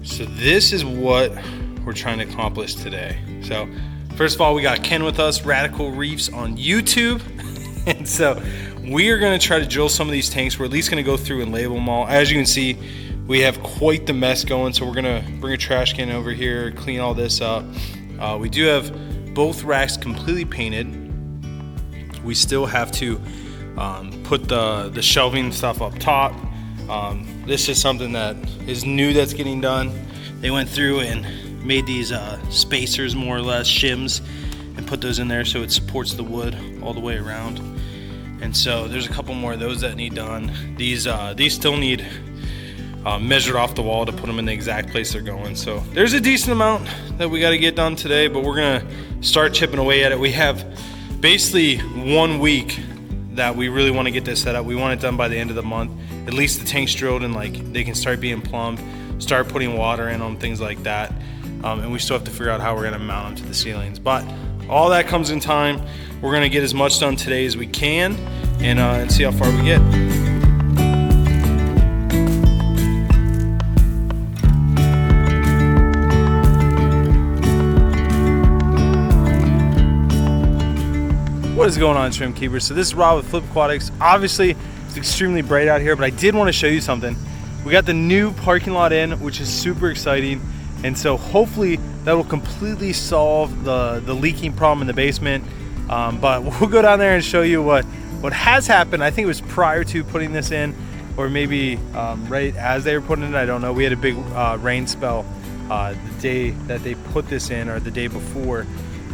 So this is what we're trying to accomplish today. So first of all, we got Ken with us, Radical Reefs on YouTube. And so we are going to try to drill some of these tanks. We're at least going to go through and label them all. As you can see, we have quite the mess going. So we're going to bring a trash can over here, clean all this up. We do have both racks completely painted. We still have to put the shelving stuff up top. This is something that is new that's getting done. They went through and made these spacers, more or less, shims, and put those in there so it supports the wood all the way around. And so there's a couple more of those that need done. These still need measured off the wall to put them in the exact place they're going. So there's a decent amount that we got to get done today, but we're gonna start chipping away at it. We have basically 1 week that we really want to get this set up. We want it done by the end of the month. At least the tank's drilled and like they can start being plumbed, start putting water in them, things like that. And we still have to figure out how we're gonna mount them to the ceilings. But all that comes in time. We're gonna get as much done today as we can and see how far we get. What is going on, shrimp keepers? So this is Rob with Flip Aquatics. Obviously it's extremely bright out here, but I did want to show you something. We got the new parking lot in, which is super exciting, and so hopefully that will completely solve the leaking problem in the basement. But we'll go down there and show you what has happened. I think it was prior to putting this in, or maybe right as they were putting it in, I don't know. We had a big rain spell the day that they put this in, or the day before.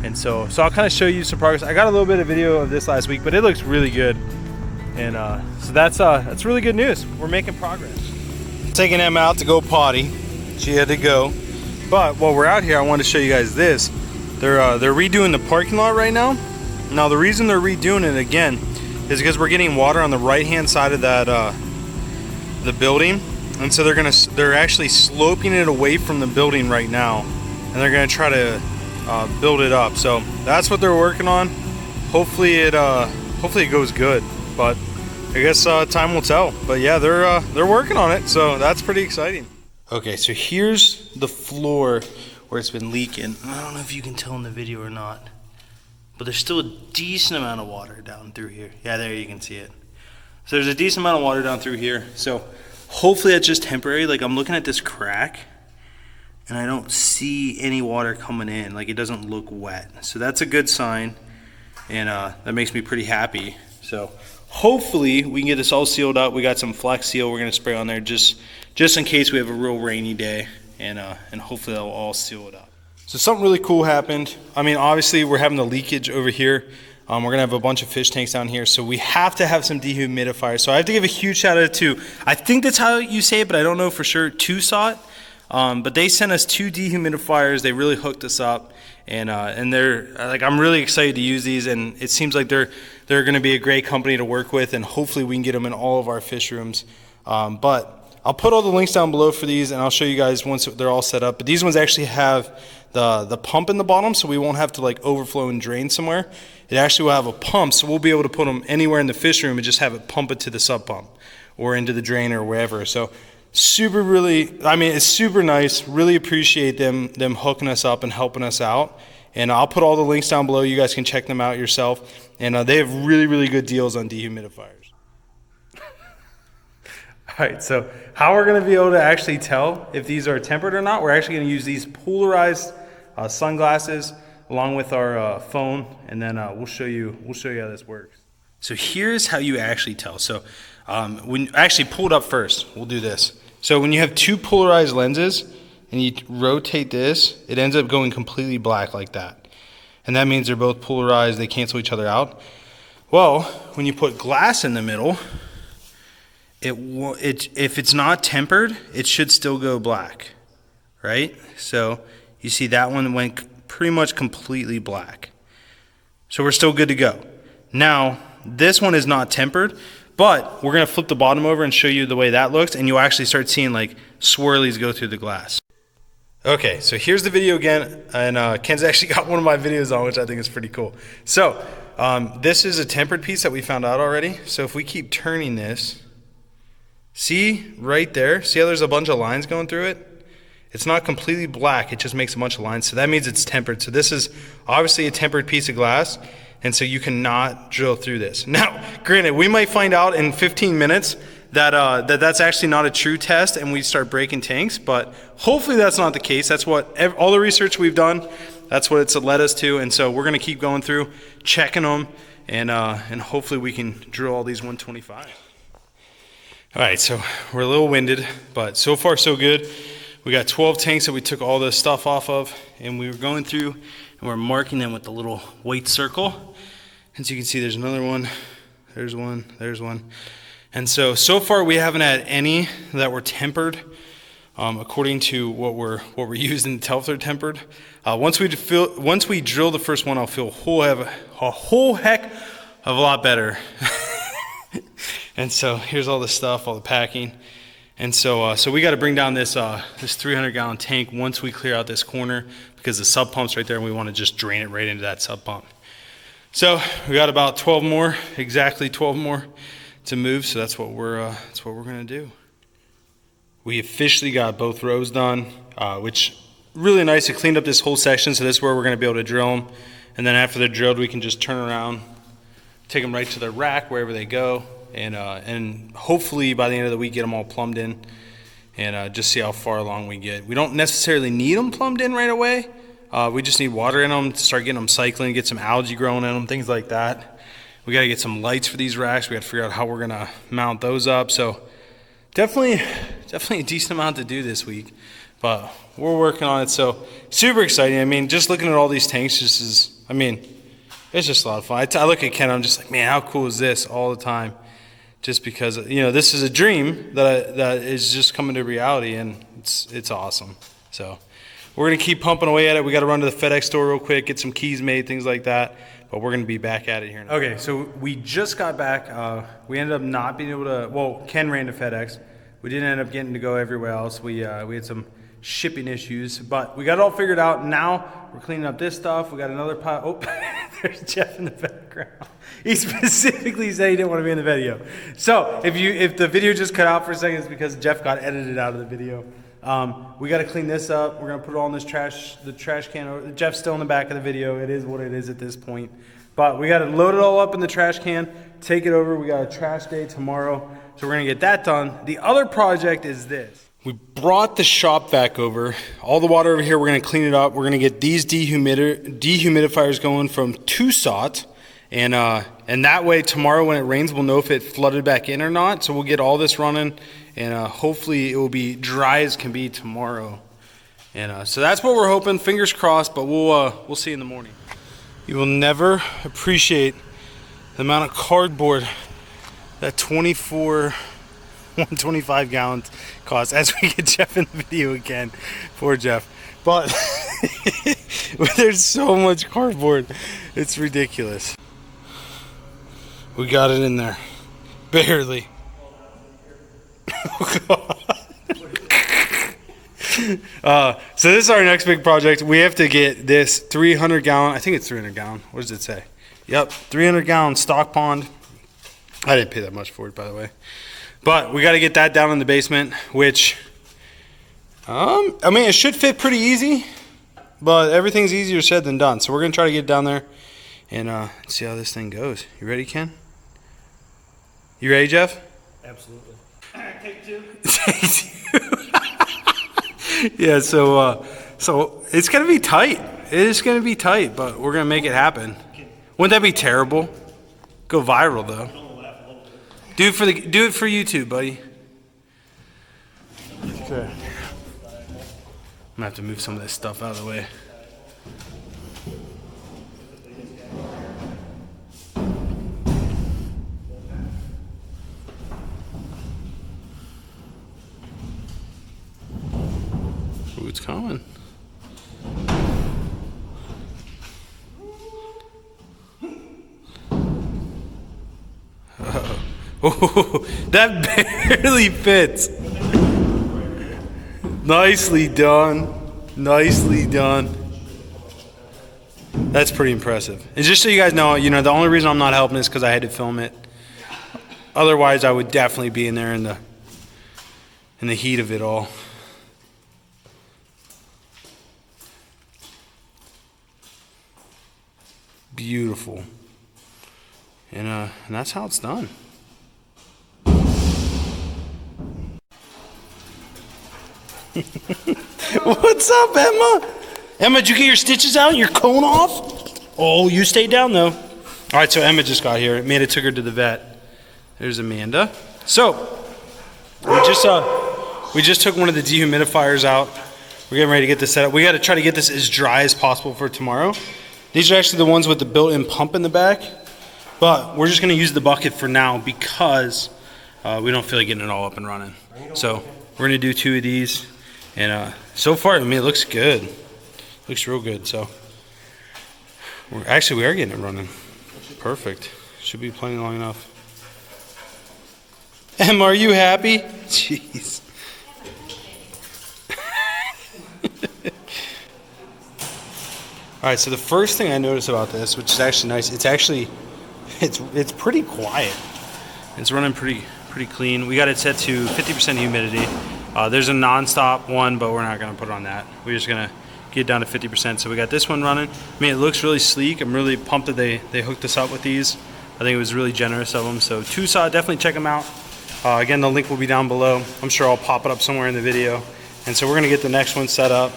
And so I'll kind of show you some progress. I got a little bit of video of this last week, but it looks really good. And so that's really good news. We're making progress. Taking Emma out to go potty. She had to go. But while we're out here, I want to show you guys this. They're redoing the parking lot right now. Now the reason they're redoing it again is because we're getting water on the right-hand side of that the building, and so they're actually sloping it away from the building right now, and they're gonna try to build it up. So that's what they're working on. Hopefully it goes good, but I guess time will tell. But yeah, they're working on it, so that's pretty exciting. Okay, so here's the floor where it's been leaking. I don't know if you can tell in the video or not, but there's still a decent amount of water down through here. Yeah, there you can see it. So there's a decent amount of water down through here. So hopefully that's just temporary. Like, I'm looking at this crack and I don't see any water coming in. Like, it doesn't look wet. So that's a good sign, and that makes me pretty happy. So hopefully we can get this all sealed up. We got some Flex Seal we're gonna spray on there just in case we have a real rainy day, and hopefully that'll all seal it up. So something really cool happened. I mean, obviously we're having the leakage over here. We're gonna have a bunch of fish tanks down here, so we have to have some dehumidifiers. So I have to give a huge shout out to, I think that's how you say it, but I don't know for sure, Tucson. But they sent us 2 dehumidifiers. They really hooked us up, and they're like, I'm really excited to use these, and it seems like they're going to be a great company to work with, and hopefully we can get them in all of our fish rooms. But I'll put all the links down below for these, and I'll show you guys once they're all set up. But these ones actually have the pump in the bottom, so we won't have to like overflow and drain somewhere. It actually will have a pump, so we'll be able to put them anywhere in the fish room and just have it pump it to the sub pump or into the drain or wherever. So it's super nice. Really appreciate them hooking us up and helping us out. And I'll put all the links down below. You guys can check them out yourself. And they have really good deals on dehumidifiers. All right, so how we're gonna be able to actually tell if these are tempered or not, we're actually gonna use these polarized sunglasses along with our phone, and then we'll show you how this works. So here's how you actually tell. So when actually pull it up first, we'll do this. So when you have 2 polarized lenses and you rotate this, it ends up going completely black like that. And that means they're both polarized, they cancel each other out. Well, when you put glass in the middle, if it's not tempered, it should still go black, right? So you see that one went pretty much completely black. So we're still good to go. Now, this one is not tempered, but we're gonna flip the bottom over and show you the way that looks, and you'll actually start seeing like swirlies go through the glass. Okay, so here's the video again, and Ken's actually got one of my videos on, which I think is pretty cool. So this is a tempered piece that we found out already. So if we keep turning this, see right there, see how there's a bunch of lines going through it? It's not completely black, it just makes a bunch of lines, so that means it's tempered. So this is obviously a tempered piece of glass, and so you cannot drill through this. Now, granted, we might find out in 15 minutes that that's actually not a true test and we start breaking tanks, but hopefully that's not the case. That's what all the research we've done, that's what it's led us to, and so we're gonna keep going through, checking them, and hopefully we can drill all these 125. All right, so we're a little winded, but so far so good. We got 12 tanks that we took all the stuff off of, and we were going through and we're marking them with the little white circle. As you can see, there's another one, there's one, there's one. And so far we haven't had any that were tempered according to what we're using to tell if they're tempered. Once we drill the first one, I'll feel a whole heck of a lot better. And so here's all the stuff, all the packing. And so we got to bring down this 300-gallon tank once we clear out this corner, because the sub pump's right there and we want to just drain it right into that sub pump. So we got about 12 more, exactly 12 more to move. So that's what we're going to do. We officially got both rows done, which really nice. It cleaned up this whole section. So this is where we're going to be able to drill them. And then after they're drilled, we can just turn around, take them right to the rack wherever they go. And hopefully by the end of the week get them all plumbed in, and just see how far along we get. We don't necessarily need them plumbed in right away. We just need water in them to start getting them cycling, get some algae growing in them, things like that. We got to get some lights for these racks. We got to figure out how we're gonna mount those up. So definitely a decent amount to do this week, but we're working on it. So super exciting. I mean, just looking at all these tanks it's just a lot of fun. I look at Ken, I'm just like, man, how cool is this all the time? Just because, this is a dream that is just coming to reality, and it's awesome. So we're going to keep pumping away at it. We got to run to the FedEx store real quick, get some keys made, things like that. But we're going to be back at it here now. Okay, so we just got back. We ended up not being able to, well, Ken ran to FedEx. We didn't end up getting to go everywhere else. We had some shipping issues, but we got it all figured out. Now we're cleaning up this stuff. We got another pile. Oh, there's Jeff in the background. He specifically said he didn't want to be in the video. So if the video just cut out for a second, it's because Jeff got edited out of the video. We got to clean this up. We're gonna put it all in this the trash can. Jeff's still in the back of the video. It is what it is at this point. But we got to load it all up in the trash can, take it over. We got a trash day tomorrow, so we're gonna get that done. The other project is this. We brought the shop vac over. All the water over here, we're gonna clean it up. We're gonna get these dehumidifiers going from 2SOT. And that way tomorrow when it rains, we'll know if it flooded back in or not. So we'll get all this running, and hopefully it will be dry as can be tomorrow. And so that's what we're hoping, fingers crossed, but we'll see in the morning. You will never appreciate the amount of cardboard that 125 gallons costs, as we get Jeff in the video again. Poor Jeff. But there's so much cardboard, it's ridiculous. We got it in there, barely. So this is our next big project. We have to get this 300-gallon, I think it's 300-gallon. What does it say? Yep, 300-gallon stock pond. I didn't pay that much for it, by the way. But we got to get that down in the basement, which, it should fit pretty easy, but everything's easier said than done. So we're going to try to get it down there and see how this thing goes. You ready, Ken? You ready, Jeff? Absolutely. Take two. Yeah, so it's going to be tight. It is going to be tight, but we're going to make it happen. Wouldn't that be terrible? Go viral, though. Do it for YouTube, buddy. Okay. I'm gonna have to move some of this stuff out of the way. Ooh, it's coming. Oh, that barely fits. Nicely done. Nicely done. That's pretty impressive. And just so you guys know, the only reason I'm not helping is because I had to film it. Otherwise, I would definitely be in there in the heat of it all. beautiful. And that's how it's done. What's up, Emma? Emma, did you get your stitches out and your cone off? Oh, you stayed down though. All right, so Emma just got here. Amanda took her to the vet. There's Amanda. So we just took one of the dehumidifiers out. We're getting ready to get this set up. We got to try to get this as dry as possible for tomorrow. These are actually the ones with the built-in pump in the back, but we're just going to use the bucket for now because we don't feel like getting it all up and running. So we're going to do 2 of these, and so far, I mean, it looks good. Looks real good. So we are getting it running. Perfect. Should be plenty long enough. Emma, are you happy? Jeez. All right, so the first thing I noticed about this, which is actually nice, it's pretty quiet. It's running pretty clean. We got it set to 50% humidity. There's a non-stop one, but we're not gonna put it on that. We're just gonna get it down to 50%. So we got this one running. I mean, it looks really sleek. I'm really pumped that they hooked us up with these. I think it was really generous of them. So Tucson, definitely check them out. Again, the link will be down below. I'm sure I'll pop it up somewhere in the video. And so we're gonna get the next one set up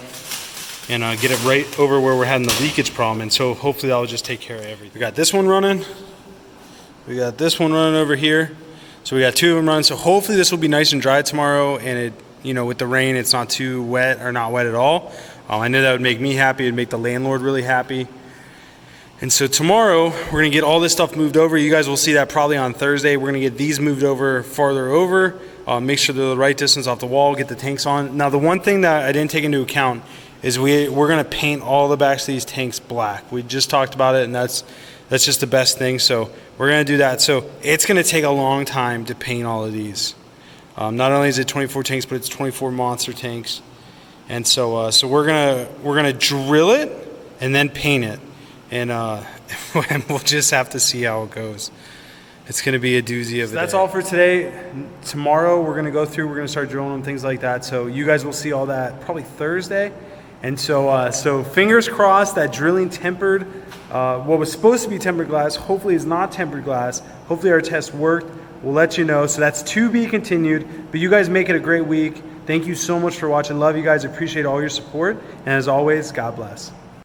and get it right over where we're having the leakage problem. And so hopefully that'll just take care of everything. We got this one running. We got this one running over here. So we got 2 of them running. So hopefully this will be nice and dry tomorrow. And it, you know, with the rain, it's not too wet or not wet at all. I know that would make me happy. It'd make the landlord really happy. And so tomorrow we're gonna get all this stuff moved over. You guys will see that probably on Thursday. We're gonna get these moved over farther over. Make sure they're the right distance off the wall, get the tanks on. Now the one thing that I didn't take into account is we're gonna paint all the backs of these tanks black. We just talked about it, and that's just the best thing. So we're gonna do that. So it's gonna take a long time to paint all of these. Not only is it 24 tanks, but it's 24 monster tanks. And so we're gonna drill it and then paint it, and we'll just have to see how it goes. It's gonna be a doozy of a day. That's all for today. Tomorrow we're gonna go through. We're gonna start drilling them, things like that. So you guys will see all that probably Thursday. And so fingers crossed that drilling tempered, what was supposed to be tempered glass, hopefully is not tempered glass. Hopefully our test worked. We'll let you know. So that's to be continued. But you guys make it a great week. Thank you so much for watching. Love you guys. Appreciate all your support. And as always, God bless.